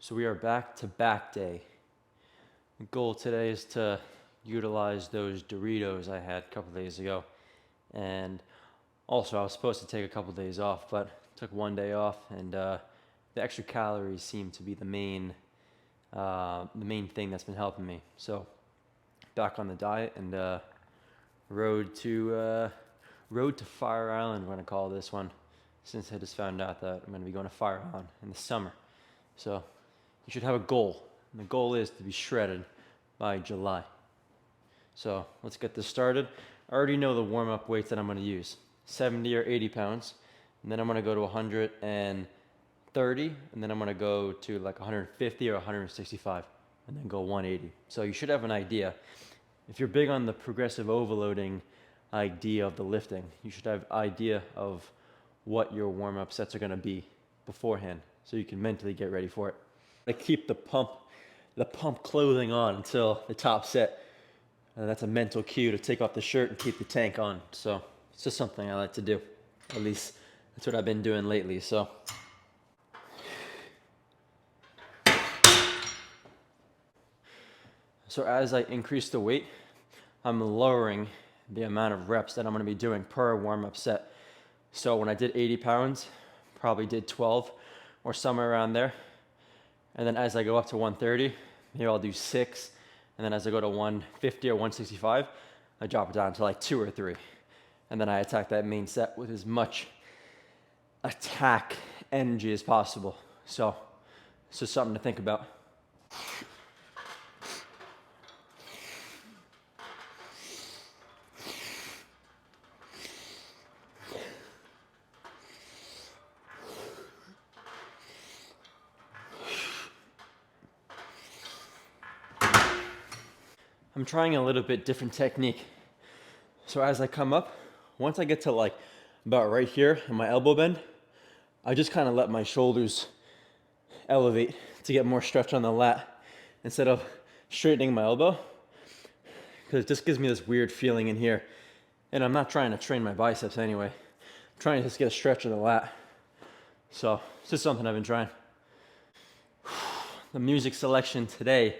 So we are back to back day. The goal today is to utilize those Doritos I had a couple days ago. And also I was supposed to take a couple days off, but took one day off, and the extra calories seem to be the main thing that's been helping me. So back on the diet, and road to Fire Island, we're gonna call this one, since I just found out that I'm gonna be going to Fire Island in the summer. So you should have a goal, and the goal is to be shredded by July. So let's get this started. I already know the warm-up weights that I'm going to use: 70 or 80 pounds, and then I'm going to go to 130, and then I'm going to go to like 150 or 165, and then go 180. So you should have an idea. If you're big on the progressive overloading idea of the lifting, you should have an idea of what your warm-up sets are going to be beforehand, so you can mentally get ready for it. I keep the pump clothing on until the top set. That's a mental cue to take off the shirt and keep the tank on. So it's just something I like to do. At least that's what I've been doing lately. So as I increase the weight, I'm lowering the amount of reps that I'm going to be doing per warm-up set. So when I did 80 pounds, probably did 12 or somewhere around there. And then as I go up to 130, maybe I'll do 6. And then as I go to 150 or 165, I drop it down to like 2 or 3. And then I attack that main set with as much attack energy as possible. So it's just something to think about. I'm trying a little bit different technique. So as I come up, once I get to like about right here in my elbow bend, I just kind of let my shoulders elevate to get more stretch on the lat instead of straightening my elbow, because it just gives me this weird feeling in here. And I'm not trying to train my biceps anyway. I'm trying to just get a stretch of the lat. So it's just something I've been trying. The music selection today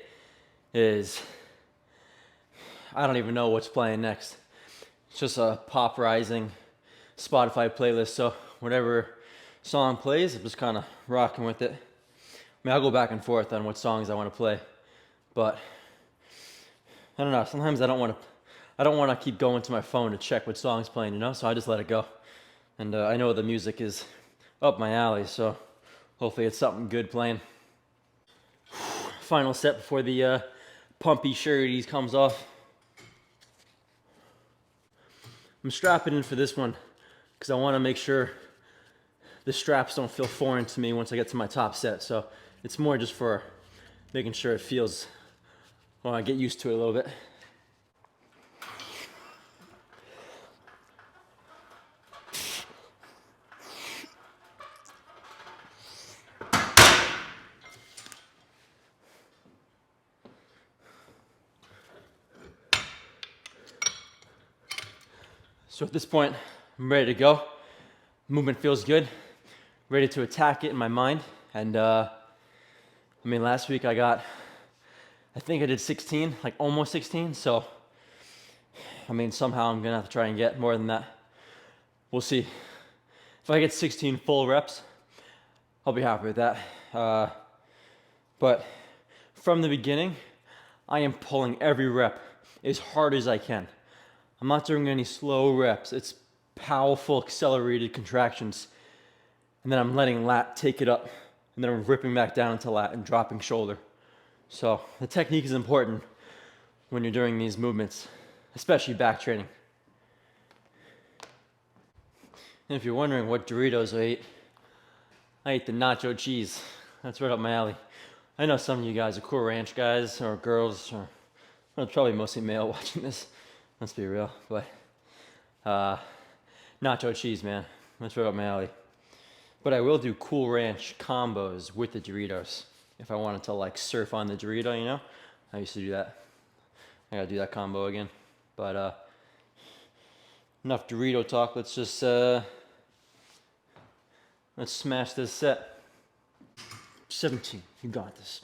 is, I don't even know what's playing next. It's just a pop rising Spotify playlist. So whatever song plays, I'm just kind of rocking with it. I mean, I'll go back and forth on what songs I want to play, but I don't know. Sometimes I don't want to keep going to my phone to check what song's playing, So I just let it go. And I know the music is up my alley, so hopefully it's something good playing. Final set before the pumpy shirties comes off. I'm strapping in for this one because I want to make sure the straps don't feel foreign to me once I get to my top set. So it's more just for making sure it feels, well, I get used to it a little bit. So at this point, I'm ready to go. Movement feels good. Ready to attack it in my mind. And last week I think I did 16, like almost 16. So, somehow I'm gonna have to try and get more than that. We'll see. If I get 16 full reps, I'll be happy with that. But from the beginning, I am pulling every rep as hard as I can. I'm not doing any slow reps. It's powerful, accelerated contractions. And then I'm letting lat take it up. And then I'm ripping back down into lat and dropping shoulder. So the technique is important when you're doing these movements, especially back training. And if you're wondering what Doritos I ate the nacho cheese. That's right up my alley. I know some of you guys are Cool Ranch guys or girls, or well, it's probably mostly male watching this. Let's be real, but nacho cheese, man. That's right up my alley. But I will do Cool Ranch combos with the Doritos if I wanted to like surf on the Dorito, I used to do that. I gotta do that combo again. But enough Dorito talk. Let's just let's smash this set. 17. You got this.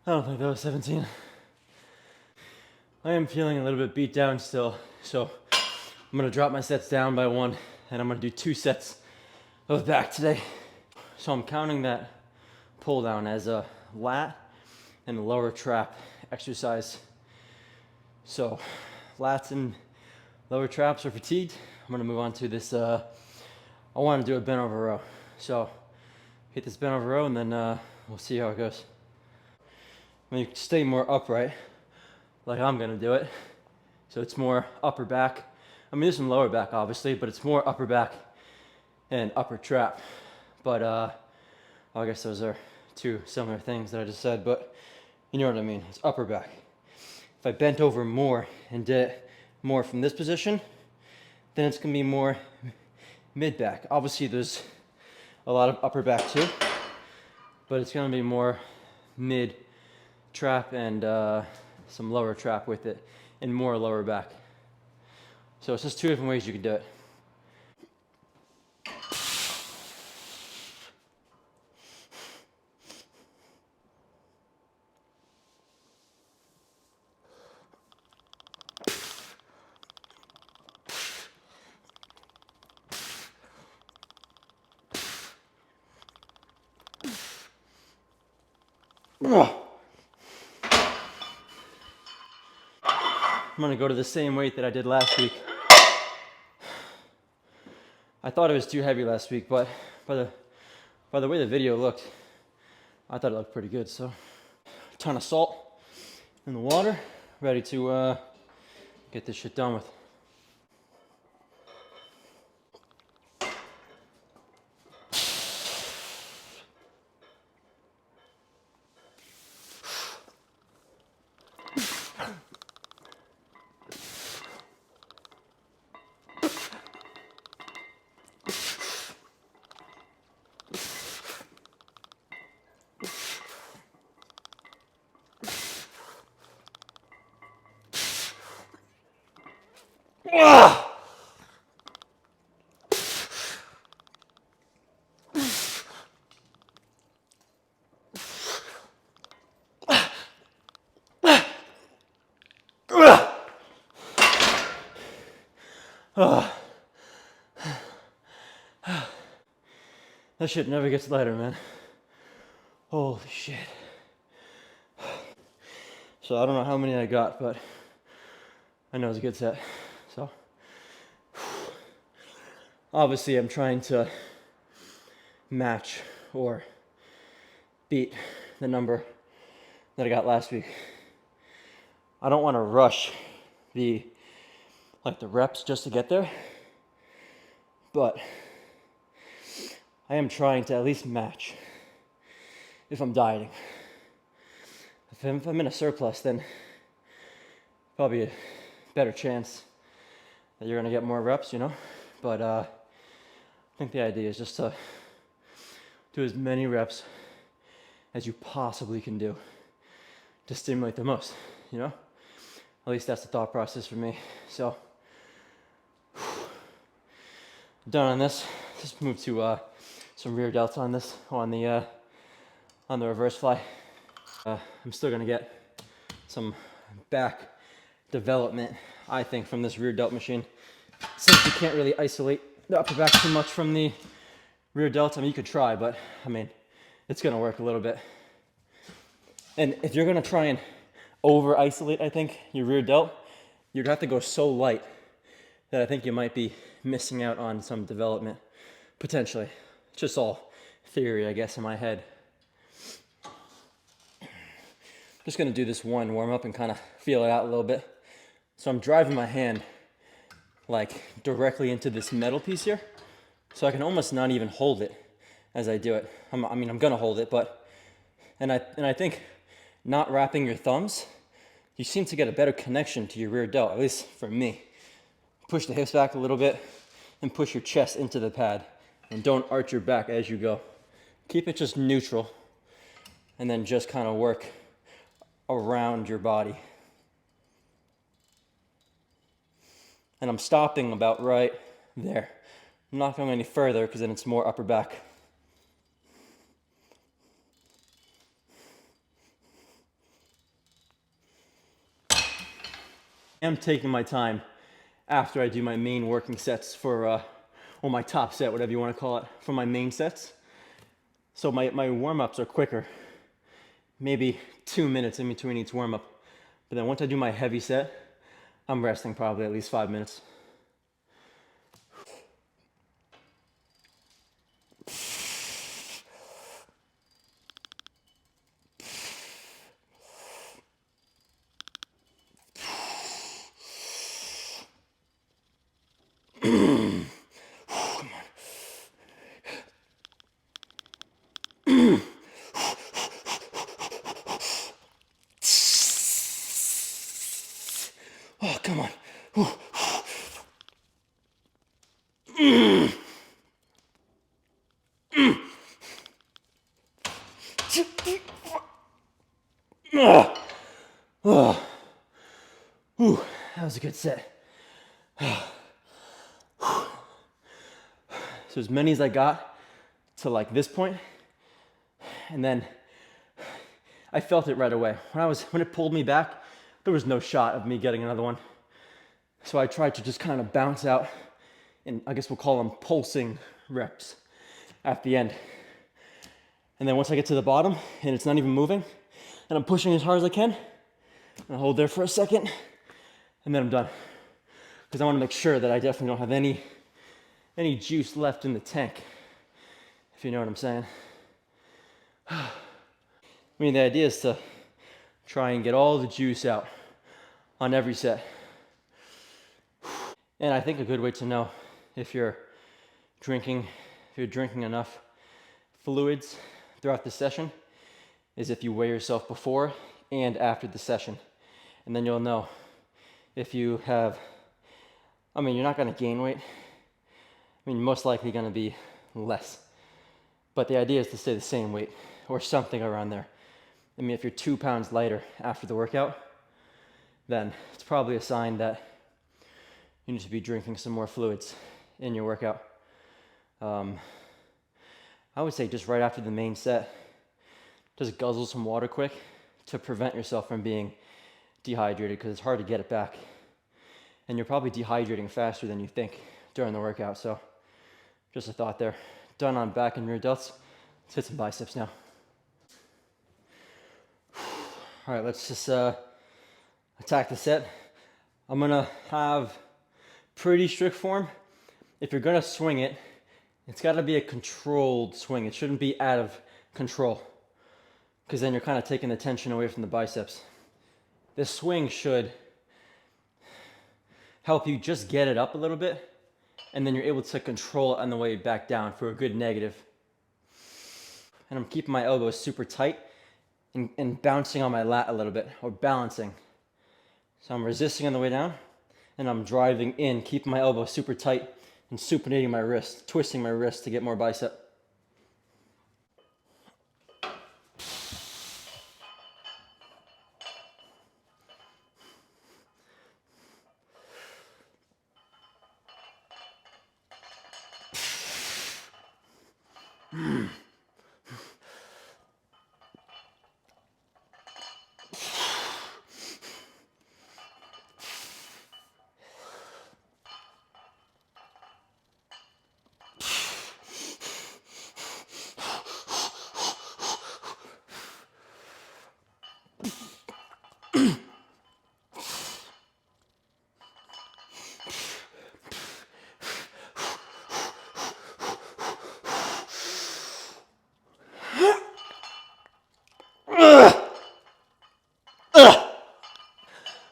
I don't think that was 17. I am feeling a little bit beat down still, so I'm gonna drop my sets down by 1, and I'm gonna do 2 sets of back today. So I'm counting that pull down as a lat and a lower trap exercise. So lats and lower traps are fatigued. I'm gonna move on to this, I wanna do a bent over row. So hit this bent over row and then we'll see how it goes. When you stay more upright, like I'm gonna do it, so it's more upper back. I mean, there's some lower back obviously, but it's more upper back and upper trap. But I guess those are 2 similar things that I just said, but you know what I mean, it's upper back. If I bent over more and did it more from this position, then it's gonna be more mid back. Obviously there's a lot of upper back too, but it's gonna be more mid trap and some lower trap with it, and more lower back. So it's just 2 different ways you can do it. I'm gonna go to the same weight that I did last week. I thought it was too heavy last week, but by the way the video looked, I thought it looked pretty good. So, a ton of salt in the water, ready to get this shit done with. That shit never gets lighter, man. Holy shit. So I don't know how many I got, but I know it's a good set. So obviously I'm trying to match or beat the number that I got last week. I don't want to rush the reps just to get there, but I am trying to at least match if I'm dieting. If I'm in a surplus, then probably a better chance that you're gonna get more reps, you know? But I think the idea is just to do as many reps as you possibly can do to stimulate the most, you know? At least that's the thought process for me. So, done on this. Just move to some rear delts on this, on the reverse fly. I'm still gonna get some back development, I think, from this rear delt machine, since you can't really isolate the upper back too much from the rear delts, I mean, you could try, but I mean, it's gonna work a little bit. And if you're gonna try and over isolate, I think, your rear delt, you'd have to go so light that I think you might be missing out on some development, potentially. It's just all theory, I guess, in my head. Just gonna do this one warm up and kind of feel it out a little bit. So I'm driving my hand like directly into this metal piece here, so I can almost not even hold it as I do it. I'm gonna hold it, but and I think not wrapping your thumbs, you seem to get a better connection to your rear delt, at least for me. Push the hips back a little bit and push your chest into the pad, and don't arch your back as you go. Keep it just neutral, and then just kind of work around your body. And I'm stopping about right there. I'm not going any further because then it's more upper back. I'm taking my time after I do my main working sets for, or my top set, whatever you want to call it, for my main sets. So my warm-ups are quicker, maybe 2 minutes in between each warm-up. But then once I do my heavy set, I'm resting probably at least 5 minutes. Oh, come on. That was a good set. So as many as I got to like this point, and then I felt it right away. When it pulled me back, there was no shot of me getting another one. So I tried to just kind of bounce out, and I guess we'll call them pulsing reps at the end. And then once I get to the bottom and it's not even moving, and I'm pushing as hard as I can, I'll hold there for a second, and then I'm done. Because I want to make sure that I definitely don't have any juice left in the tank, if you know what I'm saying. I mean, the idea is to try and get all the juice out on every set. And I think a good way to know if you're drinking enough fluids throughout the session is if you weigh yourself before and after the session. And then you'll know if you have, you're not gonna gain weight. Most likely gonna be less. But the idea is to stay the same weight or something around there. If you're 2 pounds lighter after the workout, then it's probably a sign that you need to be drinking some more fluids in your workout. I would say just right after the main set, just guzzle some water quick to prevent yourself from being dehydrated, because it's hard to get it back. And you're probably dehydrating faster than you think during the workout. So just a thought there. Done on back and rear delts. Let's hit some biceps now. All right, let's just attack the set. I'm gonna have pretty strict form. If you're gonna swing it, it's gotta be a controlled swing. It shouldn't be out of control, because then you're kind of taking the tension away from the biceps. This swing should help you just get it up a little bit, and then you're able to control it on the way back down for a good negative. And I'm keeping my elbows super tight and bouncing on my lat a little bit, or balancing. So I'm resisting on the way down, and I'm driving in, keeping my elbow super tight and supinating my wrist, twisting my wrist to get more bicep.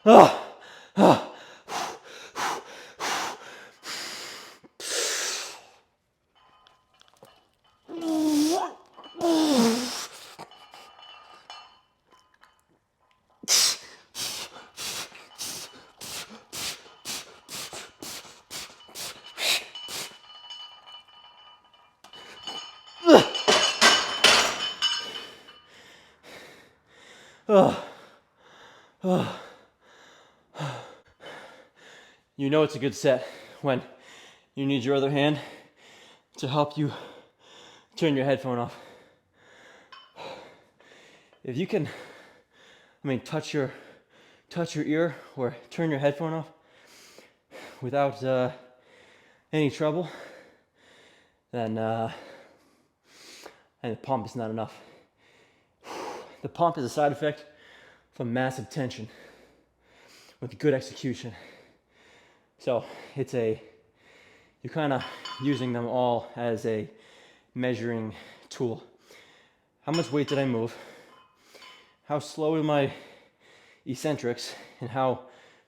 Ah, ah. You know it's a good set when you need your other hand to help you turn your headphone off. If you can, touch your ear or turn your headphone off without any trouble, then and the pump is not enough. The pump is a side effect from massive tension with good execution. So you're kind of using them all as a measuring tool. How much weight did I move? How slow were my eccentrics? And how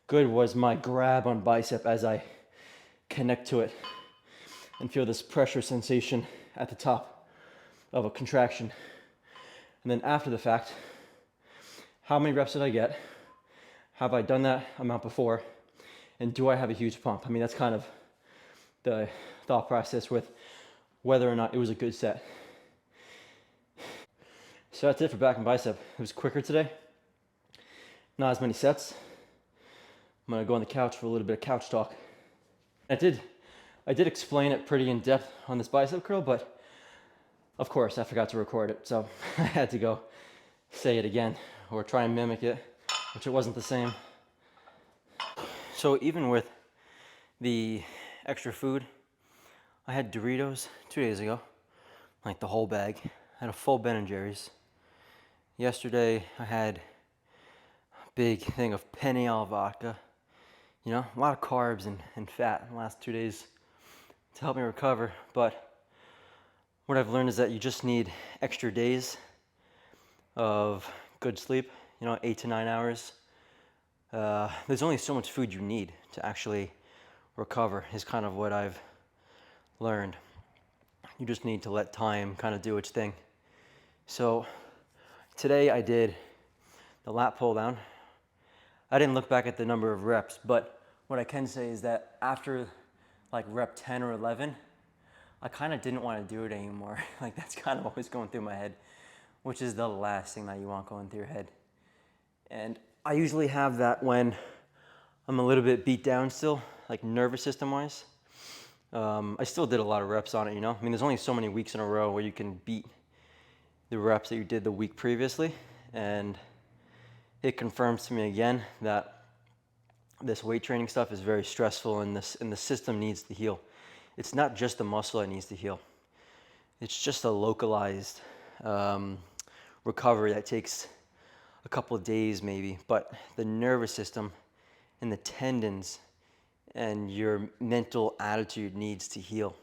good was my grab on bicep as I connect to it and feel this pressure sensation at the top of a contraction? And then after the fact, how many reps did I get? Have I done that amount before? And do I have a huge pump? I mean, that's kind of the thought process with whether or not it was a good set. So that's it for back and bicep. It was quicker today. Not as many sets. I'm gonna go on the couch for a little bit of couch talk. I did explain it pretty in depth on this bicep curl, but of course I forgot to record it, so I had to go say it again or try and mimic it, which it wasn't the same. So even with the extra food, I had Doritos 2 days ago, like the whole bag. I had a full Ben and Jerry's. Yesterday I had a big thing of Penne vodka. You know, a lot of carbs and fat in the last 2 days to help me recover. But what I've learned is that you just need extra days of good sleep, 8 to 9 hours. There's only so much food you need to actually recover is kind of what I've learned. You just need to let time kind of do its thing. So today I did the lat pull down. I didn't look back at the number of reps, but what I can say is that after like rep 10 or 11, I kind of didn't want to do it anymore. Like that's kind of always going through my head, which is the last thing that you want going through your head. And I usually have that when I'm a little bit beat down still, like nervous system wise. I still did a lot of reps on it, I mean, there's only so many weeks in a row where you can beat the reps that you did the week previously. And it confirms to me again that this weight training stuff is very stressful and the system needs to heal. It's not just the muscle that needs to heal. It's just a localized recovery that takes a couple of days maybe, but the nervous system and the tendons and your mental attitude needs to heal.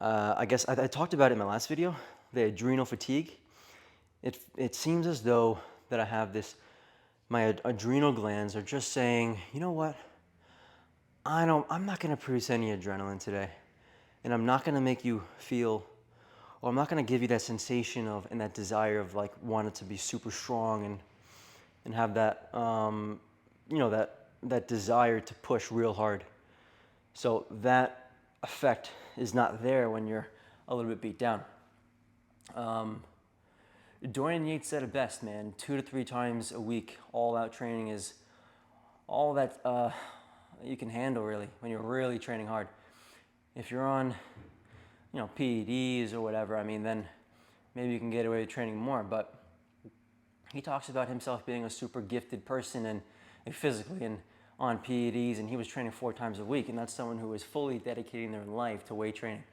I guess I talked about it in my last video, the adrenal fatigue. It seems as though that I have this, my adrenal glands are just saying, you know what, I'm not gonna produce any adrenaline today, and I'm not gonna make you feel, or I'm not gonna give you that sensation of, and that desire of like wanting to be super strong and have that, that desire to push real hard. So that effect is not there when you're a little bit beat down. Dorian Yates said it best, man. 2 to 3 times a week, all-out training is all that you can handle really when you're really training hard. If you're on, PEDs or whatever, I mean, then maybe you can get away with training more. But he talks about himself being a super gifted person and physically and on PEDs, and he was training 4 times a week, and that's someone who is fully dedicating their life to weight training.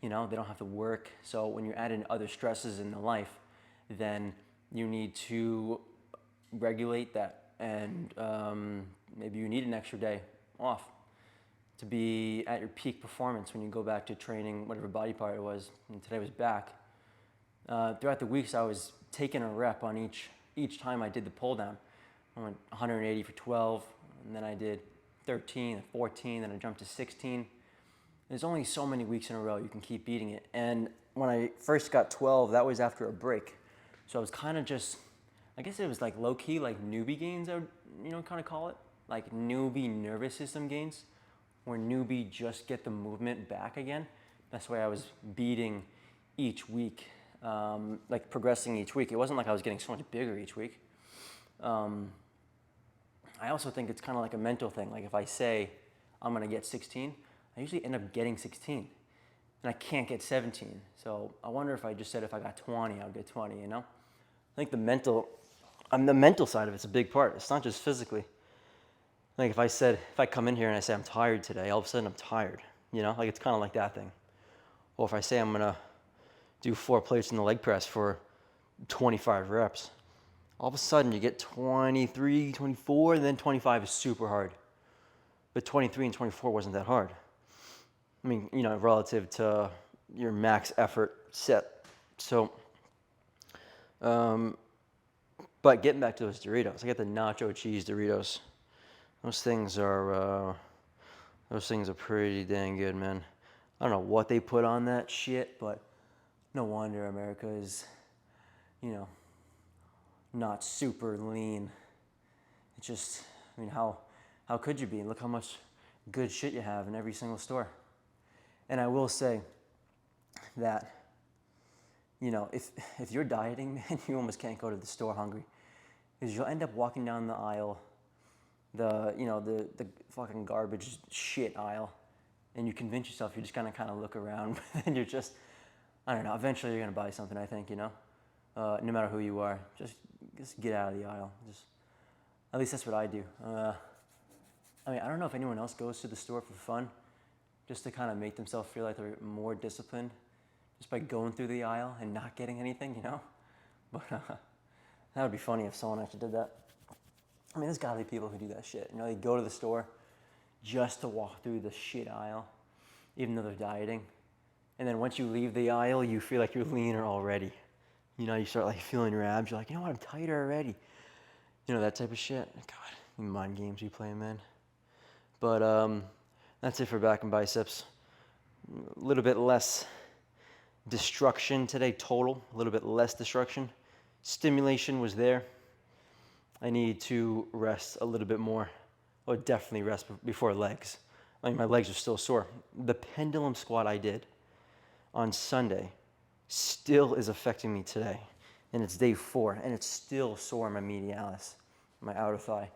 They don't have to work. So when you add in other stresses in the life, then you need to regulate that, and maybe you need an extra day off to be at your peak performance when you go back to training whatever body part it was, and today was back. Throughout the weeks, I was taking a rep on each time I did the pull down. I went 180 for 12, and then I did 13 and 14, then I jumped to 16. There's only so many weeks in a row you can keep beating it. And when I first got 12, that was after a break. So I was kind of just, I guess it was like low-key, like newbie gains, I would, kind of call it. Like newbie nervous system gains, where newbie just get the movement back again. That's why I was beating each week, like progressing each week. It wasn't like I was getting so much bigger each week. I also think it's kind of like a mental thing. Like if I say I'm gonna get 16, I usually end up getting 16, and I can't get 17. So I wonder if I just said if I got 20, I'll get 20. I think the mental side of it's a big part. It's not just physically. Like if I come in here and I say I'm tired today, all of a sudden I'm tired. Like it's kind of like that thing. Or if I say I'm gonna do 4 plates in the leg press for 25 reps, all of a sudden you get 23, 24, and then 25 is super hard. But 23 and 24 wasn't that hard. I mean, relative to your max effort set. So, but getting back to those Doritos, I got the nacho cheese Doritos. Those things are pretty dang good, man. I don't know what they put on that shit, but no wonder America is, not super lean. It's just, how could you be? Look how much good shit you have in every single store. And I will say that, if you're dieting, man, you almost can't go to the store hungry, because you'll end up walking down the aisle, the fucking garbage shit aisle, and you convince yourself you're just gonna kind of look around, and you're just, I don't know, eventually you're gonna buy something, I think, no matter who you are, just get out of the aisle. At least that's what I do. I don't know if anyone else goes to the store for fun, just to kind of make themselves feel like they're more disciplined, just by going through the aisle and not getting anything, But that would be funny if someone actually did that. There's gotta be people who do that shit. They go to the store just to walk through the shit aisle, even though they're dieting. And then once you leave the aisle, you feel like you're leaner already. You start like feeling your abs. You're like, what, I'm tighter already. That type of shit. God, mind games you play, man. But that's it for back and biceps. A little bit less destruction today total. A little bit less destruction. Stimulation was there. I need to rest a little bit more. I would definitely rest before legs. My legs are still sore. The pendulum squat I did on Sunday still is affecting me today. And it's day 4, and it's still sore in my medialis, my outer thigh.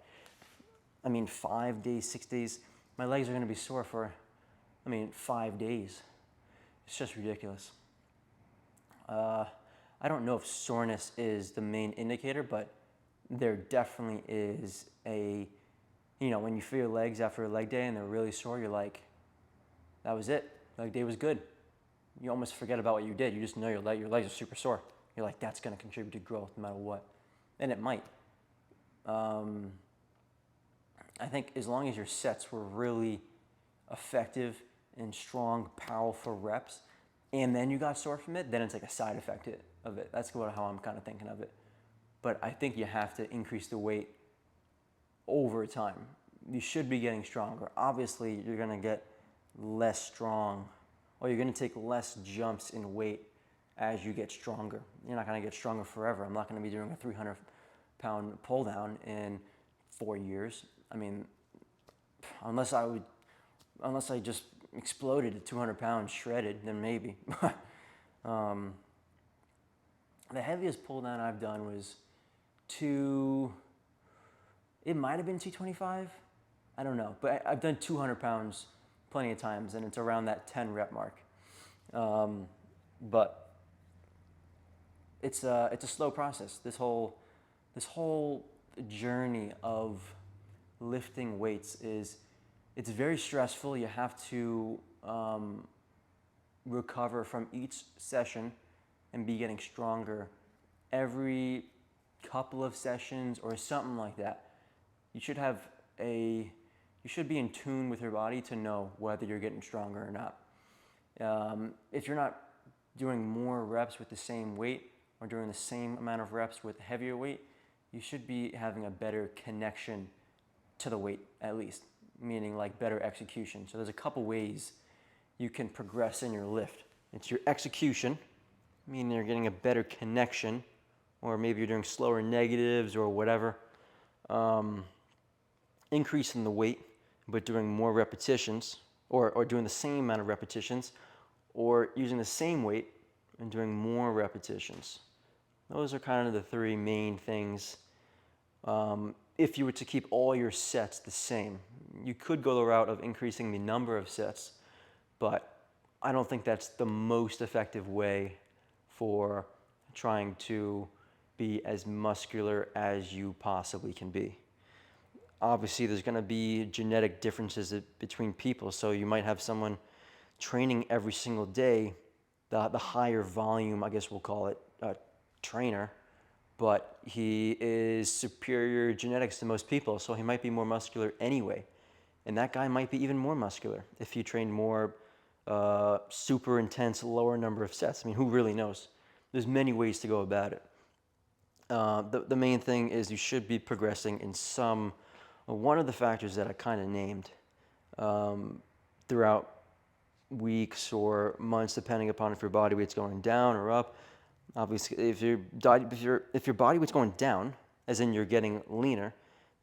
5 days, 6 days, my legs are gonna be sore for, 5 days. It's just ridiculous. I don't know if soreness is the main indicator, but there definitely is when you feel your legs after a leg day and they're really sore, you're like, that was it. Leg day was good. You almost forget about what you did. You just know your legs are super sore. You're like, that's going to contribute to growth no matter what. And it might. I think as long as your sets were really effective and strong, powerful reps, and then you got sore from it, then it's like a side effect of it. That's how I'm kind of thinking of it. But I think you have to increase the weight over time. You should be getting stronger. Obviously, you're going to get less strong, or you're going to take less jumps in weight as you get stronger. You're not going to get stronger forever. I'm not going to be doing a 300-pound pull down in 4 years. Unless I just exploded at 200 pounds shredded, then maybe. The heaviest pull down I've done was it might have been 225. I don't know, but I've done 200 pounds plenty of times, and it's around that 10 rep mark. But it's a slow process. This whole journey of lifting weights it's very stressful. You have to recover from each session and be getting stronger every couple of sessions or something like that. You should be in tune with your body to know whether you're getting stronger or not. If you're not doing more reps with the same weight or doing the same amount of reps with heavier weight, you should be having a better connection to the weight, at least, meaning like better execution. So there's a couple ways you can progress in your lift. It's your execution, meaning you're getting a better connection, or maybe you're doing slower negatives or whatever. Increasing the weight, but doing more repetitions, or doing the same amount of repetitions, or using the same weight and doing more repetitions. Those are kind of the three main things. If you were to keep all your sets the same, you could go the route of increasing the number of sets, but I don't think that's the most effective way for trying to be as muscular as you possibly can be. Obviously, there's going to be genetic differences between people, so you might have someone training every single day, the higher volume, I guess we'll call it, trainer, but he is superior genetics to most people, so he might be more muscular anyway. And that guy might be even more muscular if he trained more super intense, lower number of sets. I mean, who really knows? There's many ways to go about it. The main thing is you should be progressing in one of the factors that I kind of named throughout weeks or months, depending upon if your body weight's going down or up. Obviously, if your body weight's going down, as in you're getting leaner,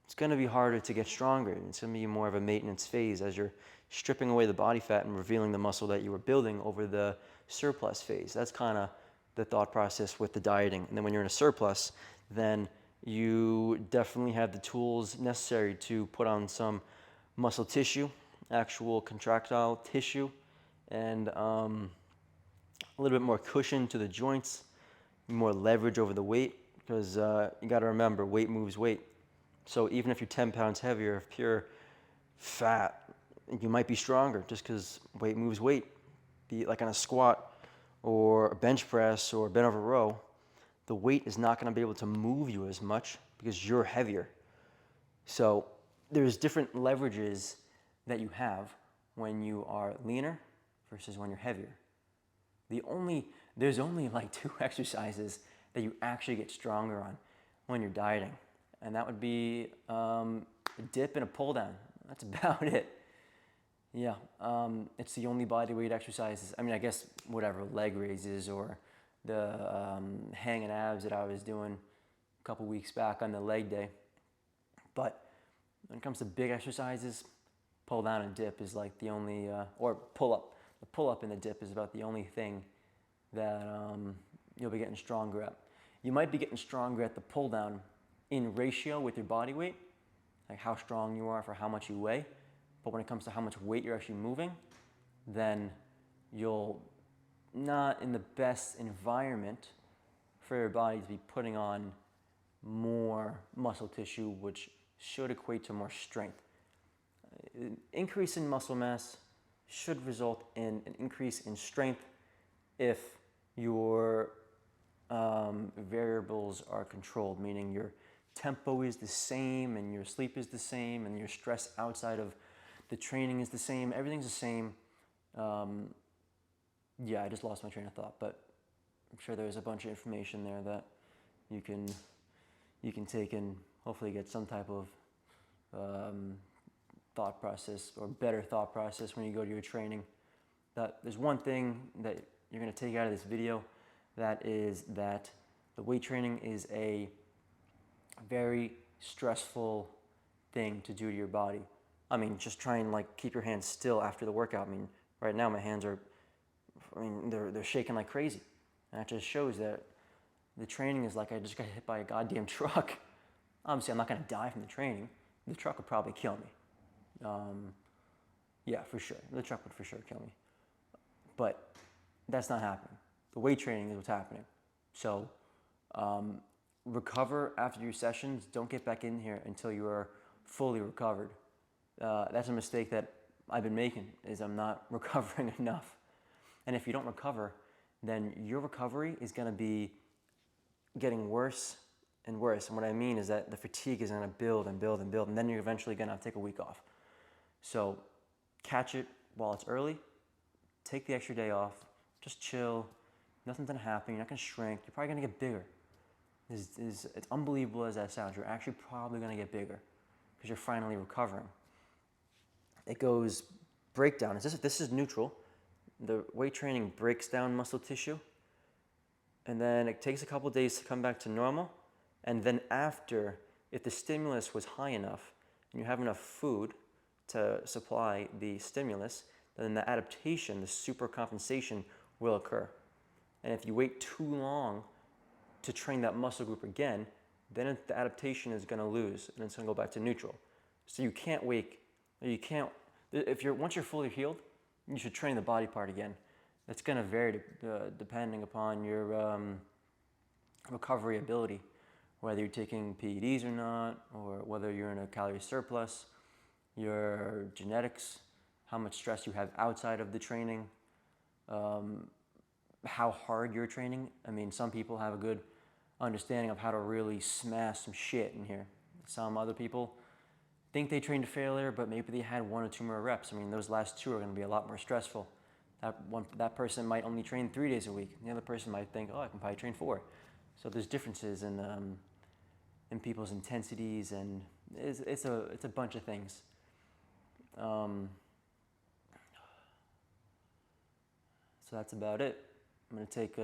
it's going to be harder to get stronger. It's going to be more of a maintenance phase as you're stripping away the body fat and revealing the muscle that you were building over the surplus phase. That's kind of the thought process with the dieting. And then when you're in a surplus, then you definitely have the tools necessary to put on some muscle tissue, actual contractile tissue, and a little bit more cushion to the joints, more leverage over the weight, because you got to remember, weight moves weight. So even if you're 10 pounds heavier of pure fat, you might be stronger just because weight moves weight. Be it like on a squat or a bench press or bent over row, the weight is not going to be able to move you as much because you're heavier. So there's different leverages that you have when you are leaner versus when you're heavier. There's only like 2 exercises that you actually get stronger on when you're dieting, and that would be a dip and a pull down. That's about it. Yeah, it's the only body weight exercises. I mean, I guess whatever, leg raises or the hanging abs that I was doing a couple weeks back on the leg day. But when it comes to big exercises, pull down and dip is like the only, or pull up. The pull up and the dip is about the only thing that you'll be getting stronger at. You might be getting stronger at the pull down in ratio with your body weight, like how strong you are for how much you weigh. But when it comes to how much weight you're actually moving, then you'll not in the best environment for your body to be putting on more muscle tissue, which should equate to more strength. An increase in muscle mass should result in an increase in strength if your variables are controlled, meaning your tempo is the same and your sleep is the same and your stress outside of the training is the same. Everything's the same. Yeah, I just lost my train of thought, but I'm sure there's a bunch of information there that you can take and hopefully get some type of thought process or better thought process when you go to your training. That there's one thing that you're going to take out of this video, that is that the weight training is a very stressful thing to do to your body. I mean, just try and like keep your hands still after the workout. I mean, right now my hands are, they're shaking like crazy. And that just shows that the training is like I just got hit by a goddamn truck. Obviously, I'm not going to die from the training. The truck would probably kill me. Yeah, for sure. The truck would for sure kill me. But that's not happening. The weight training is what's happening. So recover after your sessions. Don't get back in here until you are fully recovered. That's a mistake that I've been making, is I'm not recovering enough. And if you don't recover, then your recovery is going to be getting worse and worse. And what I mean is that the fatigue is going to build and build and build, and then you're eventually going to have to take a week off. So catch it while it's early. Take the extra day off. Just chill. Nothing's going to happen. You're not going to shrink. You're probably going to get bigger. It's unbelievable as that sounds. You're actually probably going to get bigger because you're finally recovering. It goes breakdown. This is neutral. The weight training breaks down muscle tissue, and then it takes a couple days to come back to normal. And then after, if the stimulus was high enough and you have enough food to supply the stimulus, then the adaptation, the supercompensation will occur. And if you wait too long to train that muscle group again, then the adaptation is going to lose and it's going to go back to neutral. So you can't once you're fully healed, you should train the body part again. It's going to vary depending upon your recovery ability, whether you're taking PEDs or not, or whether you're in a calorie surplus, your genetics, how much stress you have outside of the training, how hard you're training. I mean, some people have a good understanding of how to really smash some shit in here. Some other people think they trained to failure, but maybe they had 1 or 2 more reps. I mean, those last 2 are going to be a lot more stressful. That person might only train 3 days a week. The other person might think, oh, I can probably train 4. So there's differences in people's intensities, and it's a bunch of things. So that's about it. I'm gonna take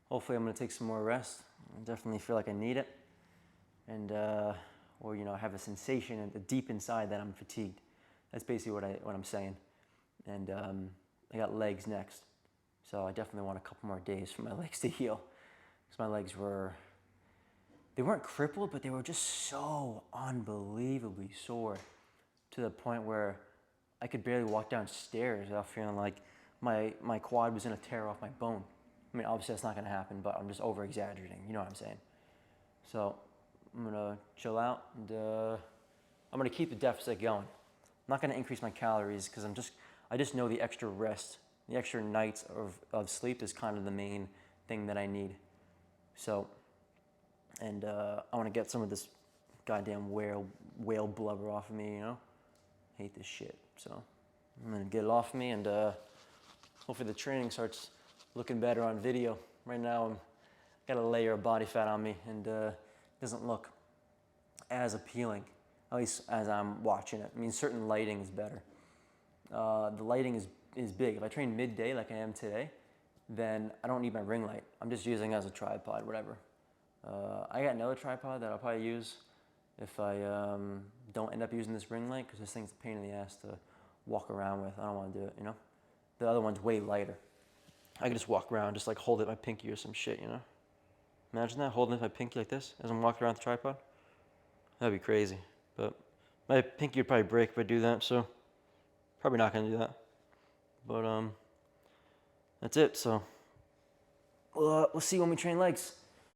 hopefully I'm gonna take some more rest. I definitely feel like I need it, and or I have a sensation deep inside that I'm fatigued. That's basically what I'm saying. And I got legs next, so I definitely want a couple more days for my legs to heal, because my legs they weren't crippled, but they were just so unbelievably sore to the point where I could barely walk downstairs without feeling like my quad was going to tear off my bone. I mean, obviously that's not going to happen, but I'm just over exaggerating. You know what I'm saying? So I'm going to chill out, and I'm going to keep the deficit going. I'm not going to increase my calories because I just know the extra rest, the extra nights of sleep is kind of the main thing that I need. So, and I want to get some of this goddamn whale blubber off of me, Hate this shit. So I'm going to get it off of me, and hopefully the training starts looking better on video. Right now I've got a layer of body fat on me, and it doesn't look as appealing, at least as I'm watching it. I mean, certain lighting is better. The lighting is big. If I train midday like I am today, then I don't need my ring light. I'm just using it as a tripod, whatever. I got another tripod that I'll probably use if I don't end up using this ring light, because this thing's a pain in the ass to walk around with. I don't want to do it, The other one's way lighter. I can just walk around, just like hold it with my pinky or some shit, Imagine that, holding it with my pinky like this as I'm walking around the tripod. That'd be crazy. But my pinky would probably break if I do that, so probably not gonna do that. But that's it. So we'll see when we train legs.